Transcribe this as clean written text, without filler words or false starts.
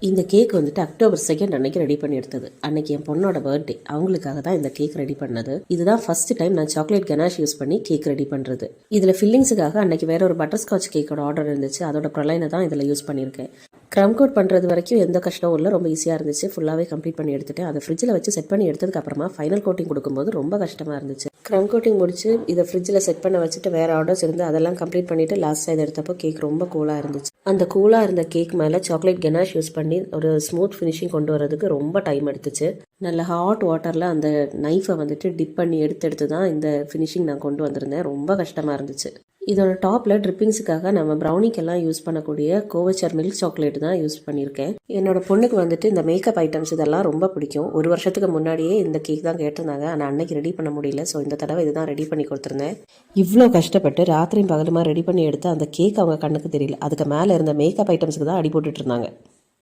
இந்த கேக் வந்துட்டு அக்டோபர் 2 அன்னைக்கு ரெடி பண்ணி எடுத்தது. அன்னைக்கு என் பொண்ணோட பர்த்டே. அவங்களுக்காக தான் இந்த கேக் ரெடி பண்ணது. இதுதான் ஃபர்ஸ்ட் டைம் நான் சாக்லேட் கனாஷ் யூஸ் பண்ணி கேக் ரெடி பண்றது. இதுல ஃபில்லிங்ஸுக்காக அன்னைக்கு வேற ஒரு பட்டர்ஸ்காட்ச் கேக்கோட ஆர்டர் இருந்துச்சு. அதோட ப்ரொலைனை தான் இதுல யூஸ் பண்ணியிருக்கேன். க்ரம் கோட் பண்ணுறது வரைக்கும் எந்த கஷ்டமும் இல்லை, ரொம்ப ஈஸியாக இருந்துச்சு. ஃபுல்லாகவே கம்ப்ளீட் பண்ணி எடுத்துட்டேன். அதை ஃப்ரிட்ஜில் வச்சு செட் பண்ணி எடுத்ததுக்கு அப்புறமா ஃபைனல் கோட்டிங் கொடுக்கும்போது ரொம்ப கஷ்டமாக இருந்துச்சு. க்ரம் கோட்டிங் முடிச்சு இதை ஃப்ரிட்ஜில் செட் பண்ண வச்சுட்டு வேறு ஆர்டர்ஸ் இருந்து அதெல்லாம் கம்ப்ளீட் பண்ணிவிட்டு லாஸ்ட்டாக இதை எடுத்தப்போ கேக் ரொம்ப கூலாக இருந்துச்சு. அந்த கூலாக இருந்த கேக் மேலே சாக்லேட் கனாஷ் யூஸ் பண்ணி ஒரு ஸ்மூத் ஃபினிஷிங் கொண்டு வரதுக்கு ரொம்ப டைம் எடுத்துச்சு. நல்ல ஹாட் வாட்டரில் அந்த நைஃபை வந்துட்டு டிப் பண்ணி எடுத்து தான் இந்த ஃபினிஷிங் நான் கொண்டு வந்திருந்தேன். ரொம்ப கஷ்டமாக இருந்துச்சு. இதோட டாப்பில் ட்ரிப்பிங்ஸுக்காக நம்ம ப்ரௌனிக்கெல்லாம் யூஸ் பண்ணக்கூடிய கோவச்சர் மில்க் சாக்லேட் தான் யூஸ் பண்ணியிருக்கேன். என்னோட பொண்ணுக்கு வந்துட்டு இந்த மேக்கப் ஐட்டம்ஸ் இதெல்லாம் ரொம்ப பிடிக்கும். ஒரு வருஷத்துக்கு முன்னாடியே இந்த கேக் தான் கேட்டிருந்தாங்க. ஆனால் அன்னைக்கு ரெடி பண்ண முடியல. ஸோ இந்த தடவை இதுதான் ரெடி பண்ணி கொடுத்துருந்தேன். இவ்வளோ கஷ்டப்பட்டு ராத்திரியும் பகலுமா ரெடி பண்ணி எடுத்து அந்த கேக் அவங்க கண்ணுக்கு தெரியல. அதுக்கு மேலே இருந்த மேக்கப் ஐட்டம்ஸுக்கு தான் அடி போட்டுட்டு இருந்தாங்க.